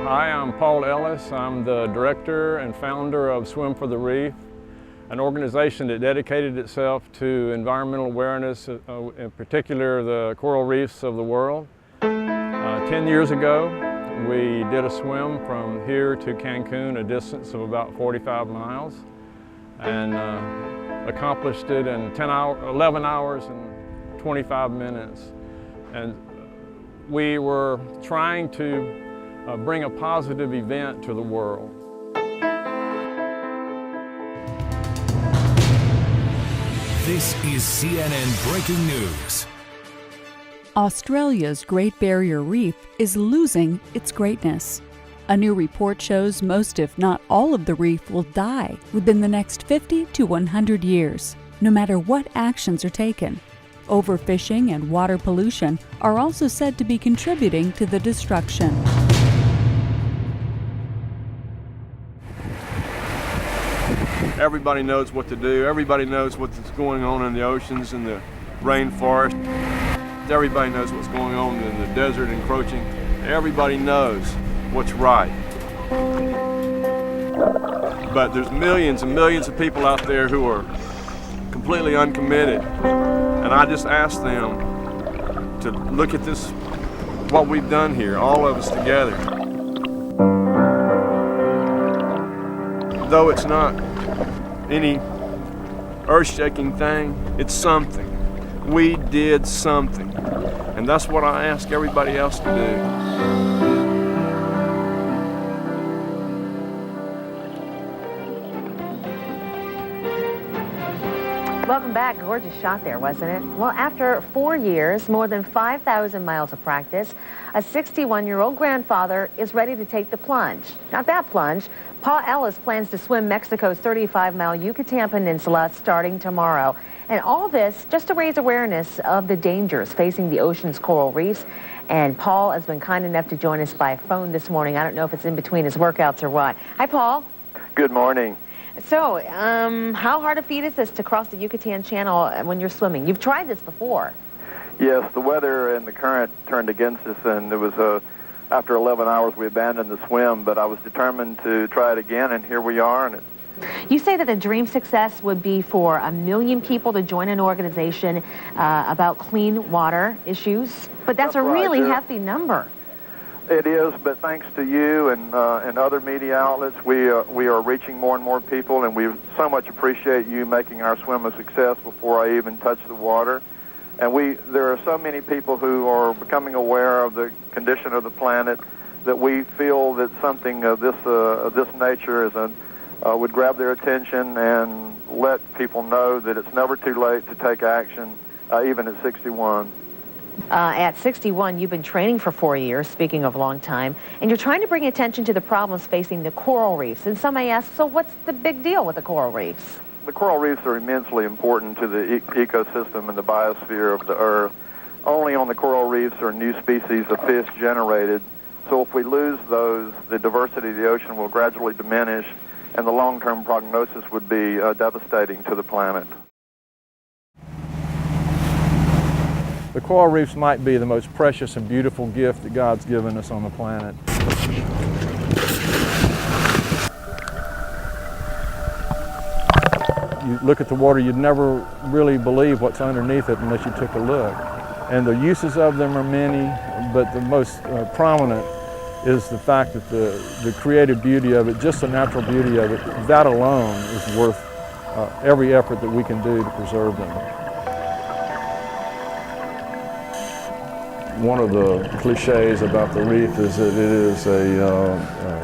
Hi, I'm Paul Ellis. I'm the director and founder of Swim for the Reef, an organization that dedicated itself to environmental awareness, in particular the coral reefs of the world. 10 years ago, we did a swim from here to Cancun, a distance of about 45 miles, and accomplished it in 11 hours and 25 minutes. And we were trying to bring a positive event to the world. This is CNN Breaking News. Australia's Great Barrier Reef is losing its greatness. A new report shows most, if not all, of the reef will die within the next 50 to 100 years, no matter what actions are taken. Overfishing and water pollution are also said to be contributing to the destruction. Everybody knows what to do. Everybody knows what's going on in the oceans and the rainforest. Everybody knows what's going on in the desert encroaching. Everybody knows what's right. But there's millions and millions of people out there who are completely uncommitted. And I just ask them to look at this, what we've done here, all of us together. Though it's not any earth-shaking thing, it's something. We did something. And that's what I ask everybody else to do. Welcome back. Gorgeous shot there, wasn't it? Well, after 4 years, more than 5,000 miles of practice, a 61-year-old grandfather is ready to take the plunge. Not that plunge. Paul Ellis plans to swim Mexico's 35-mile Yucatan Peninsula starting tomorrow. And all this just to raise awareness of the dangers facing the ocean's coral reefs. And Paul has been kind enough to join us by phone this morning. I don't know if it's in between his workouts or what. Hi, Paul. Good morning. So, how hard a feat is this to cross the Yucatan Channel when you're swimming? You've tried this before. Yes, the weather and the current turned against us, and it was after 11 hours we abandoned the swim, but I was determined to try it again, and here we are. And you say that the dream success would be for 1 million people to join an organization about clean water issues, but that's a really hefty number. It is, but thanks to you and other media outlets, we are reaching more and more people, and we so much appreciate you making our swim a success before I even touch the water. And there are so many people who are becoming aware of the condition of the planet that we feel that something of this nature would grab their attention and let people know that it's never too late to take action, even at 61. At 61, you've been training for 4 years, speaking of a long time, and you're trying to bring attention to the problems facing the coral reefs. And some may ask, so what's the big deal with the coral reefs? The coral reefs are immensely important to the ecosystem and the biosphere of the Earth. Only on the coral reefs are new species of fish generated. So if we lose those, the diversity of the ocean will gradually diminish, and the long-term prognosis would be devastating to the planet. The coral reefs might be the most precious and beautiful gift that God's given us on the planet. You look at the water, you'd never really believe what's underneath it unless you took a look. And the uses of them are many, but the most prominent is the fact that the creative beauty of it, just the natural beauty of it, that alone is worth every effort that we can do to preserve them. One of the cliches about the reef is that it is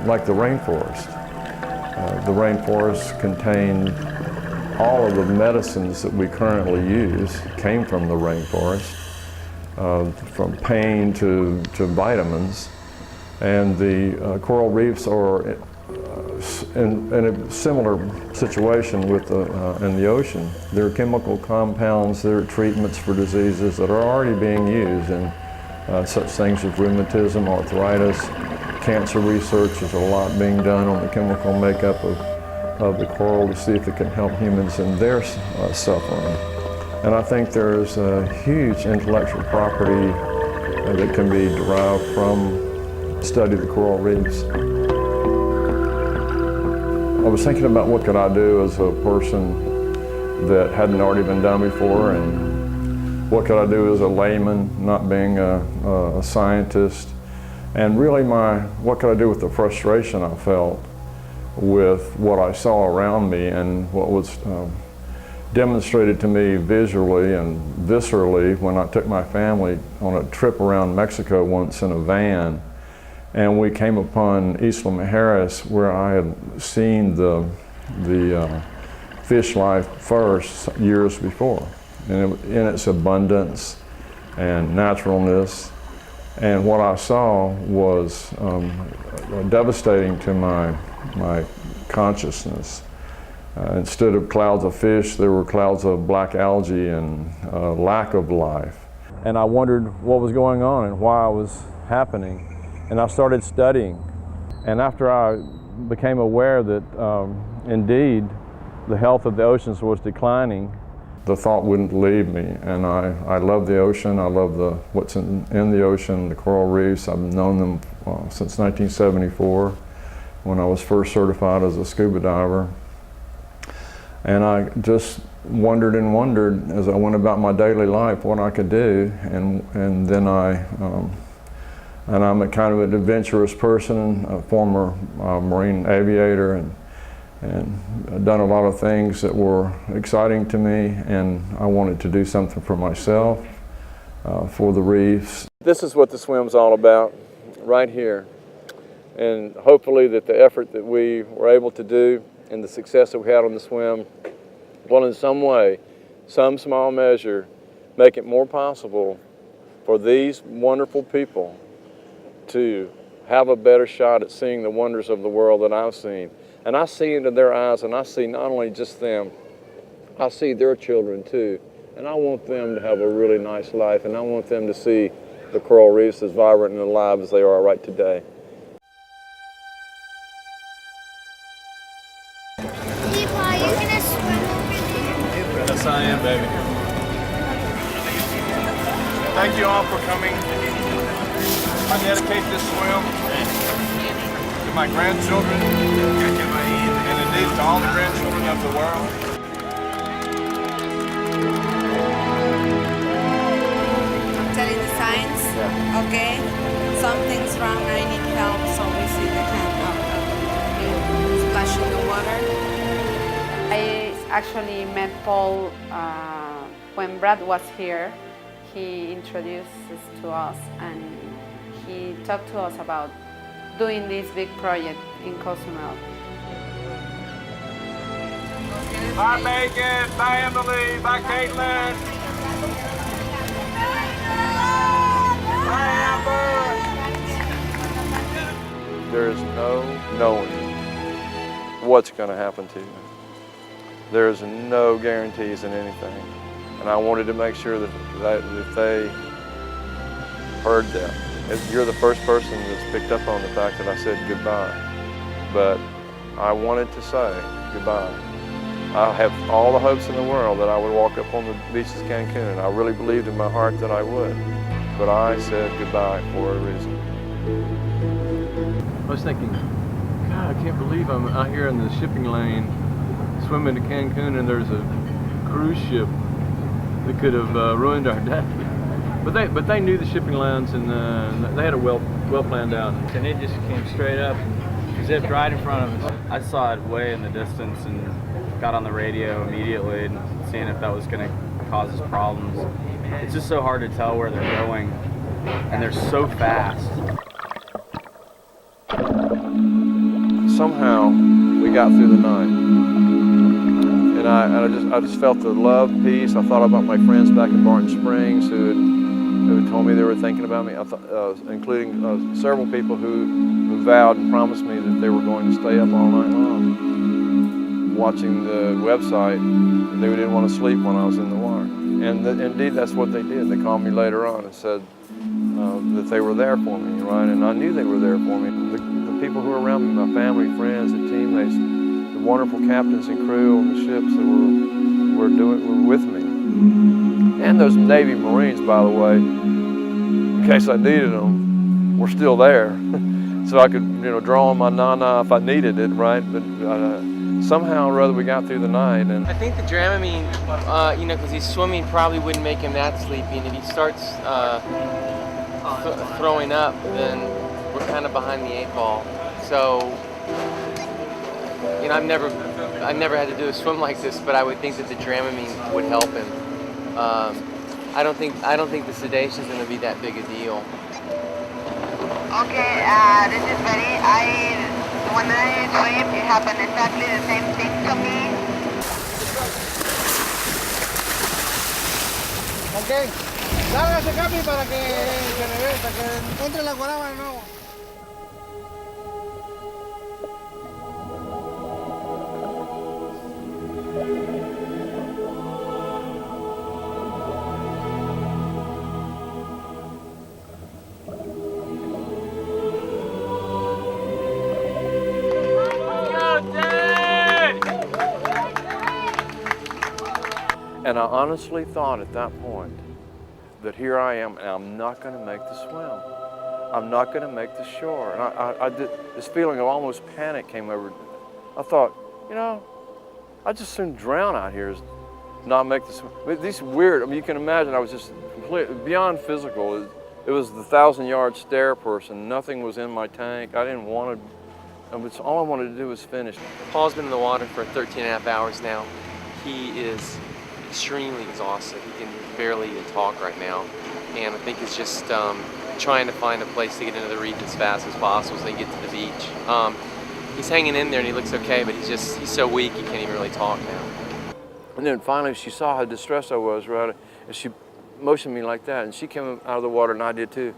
like the rainforest. The rainforest contained all of the medicines that we currently use came from the rainforest, from pain to vitamins. And the coral reefs are in a similar situation with in the ocean. There are chemical compounds, there are treatments for diseases that are already being used in such things as rheumatism, arthritis, cancer research. There's a lot being done on the chemical makeup of the coral to see if it can help humans in their suffering. And I think there's a huge intellectual property that can be derived from study the coral reefs. I was thinking about what could I do as a person that hadn't already been done before, and what could I do as a layman, not being a scientist, and really what could I do with the frustration I felt with what I saw around me and what was demonstrated to me visually and viscerally when I took my family on a trip around Mexico once in a van, and we came upon Isla Mujeres, where I had seen the fish life first years before, and in its abundance and naturalness. And what I saw was devastating to my consciousness. Instead of clouds of fish, there were clouds of black algae and lack of life. And I wondered what was going on and why it was happening. And I started studying. And after I became aware that indeed the health of the oceans was declining, the thought wouldn't leave me. And I love the ocean. I love what's in the ocean, the coral reefs. I've known them since 1974 when I was first certified as a scuba diver. And I just wondered and wondered as I went about my daily life what I could do. And then I'm a kind of an adventurous person, a former Marine aviator, and I've done a lot of things that were exciting to me, and I wanted to do something for myself, for the reefs. This is what the swim's all about, right here. And hopefully that the effort that we were able to do and the success that we had on the swim will in some way, some small measure, make it more possible for these wonderful people to have a better shot at seeing the wonders of the world that I've seen. And I see into their eyes, and I see not only just them, I see their children too. And I want them to have a really nice life, and I want them to see the coral reefs as vibrant and alive as they are right today. Levi, you're gonna swim over there? Yes, I am, baby. Thank you all for coming. I dedicate this swim to my grandchildren and indeed to all the grandchildren of the world. Telling the signs, okay? Something's wrong, I need help, so we see the hand up. You splash in the water. I actually met Paul when Brad was here. He introduced us to us and he talked to us about doing this big project in Cozumel. Bye, Megan. Bye, Emily. Bye, Caitlin. Bye, Amber. There's no knowing what's going to happen to you. There's no guarantees in anything. And I wanted to make sure that if they heard that. You're the first person that's picked up on the fact that I said goodbye. But I wanted to say goodbye. I have all the hopes in the world that I would walk up on the beaches of Cancun, and I really believed in my heart that I would. But I said goodbye for a reason. I was thinking, God, I can't believe I'm out here in the shipping lane swimming to Cancun, and there's a cruise ship that could have ruined our day. But they knew the shipping lines, and they had it well planned out. And it just came straight up, zipped right in front of us. I saw it way in the distance and got on the radio immediately and seeing if that was going to cause us problems. It's just so hard to tell where they're going, and they're so fast. Somehow we got through the night. And I just felt the love, peace. I thought about my friends back in Barton Springs who had told me they were thinking about me, including several people who vowed and promised me that they were going to stay up all night long watching the website. They didn't want to sleep when I was in the water. And indeed, that's what they did. They called me later on and said that they were there for me, right? And I knew they were there for me. The people who were around me, my family, friends, the teammates, the wonderful captains and crew on the ships that were with me. And those Navy Marines, by the way, in case I needed them, were still there. so I could, draw on my na-na if I needed it, right? But somehow or other we got through the night. And I think the Dramamine, because he's swimming, probably wouldn't make him that sleepy. And if he starts throwing up, then we're kind of behind the 8 ball. So, I've never had to do a swim like this, but I would think that the Dramamine would help him. I don't think the sedation is going to be that big a deal. Okay, this is Betty. When I swim, it happened exactly the same thing to me. Okay, sálgase, Capi, para que encuentre la guaraba de nuevo. And I honestly thought at that point that here I am, and I'm not going to make the swim. I'm not going to make the shore. And I did, this feeling of almost panic came over. I thought, I'd just soon drown out here as not make the swim. These weird, you can imagine I was just completely beyond physical. It was the 1,000-yard stare person. Nothing was in my tank. I didn't want to, all I wanted to do was finish. Paul's been in the water for 13.5 hours now. He is extremely exhausted. He can barely even talk right now. And I think he's just trying to find a place to get into the reef as fast as possible so he can get to the beach. He's hanging in there and he looks okay, but he's so weak he can't even really talk now. And then finally she saw how distressed I was, right? And she motioned me like that, and she came out of the water and I did too.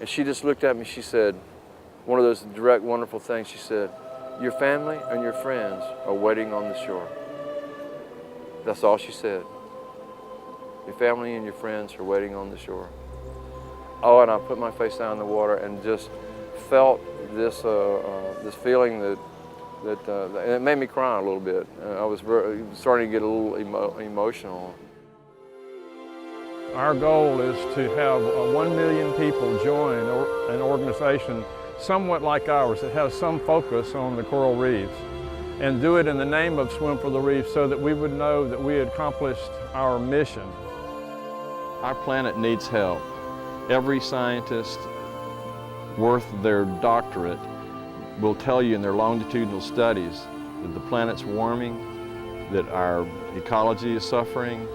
And she just looked at me, she said, one of those direct, wonderful things, she said, "Your family and your friends are waiting on the shore." That's all she said. Your family and your friends are waiting on the shore. Oh, and I put my face down in the water and just felt this this feeling that and it made me cry a little bit. I was starting to get a little emotional. Our goal is to have 1 million people join an organization somewhat like ours that has some focus on the coral reefs, and do it in the name of Swim for the Reef so that we would know that we had accomplished our mission. Our planet needs help. Every scientist worth their doctorate will tell you in their longitudinal studies that the planet's warming, that our ecology is suffering,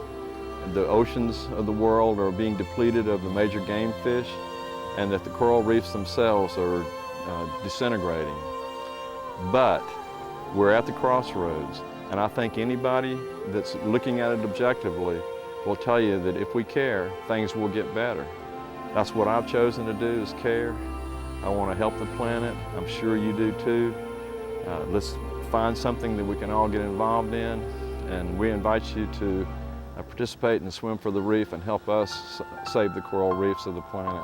the oceans of the world are being depleted of the major game fish, and that the coral reefs themselves are disintegrating. But we're at the crossroads, and I think anybody that's looking at it objectively will tell you that if we care, things will get better. That's what I've chosen to do, is care. I want to help the planet. I'm sure you do too. Let's find something that we can all get involved in, and we invite you to participate in Swim for the Reef and help us save the coral reefs of the planet.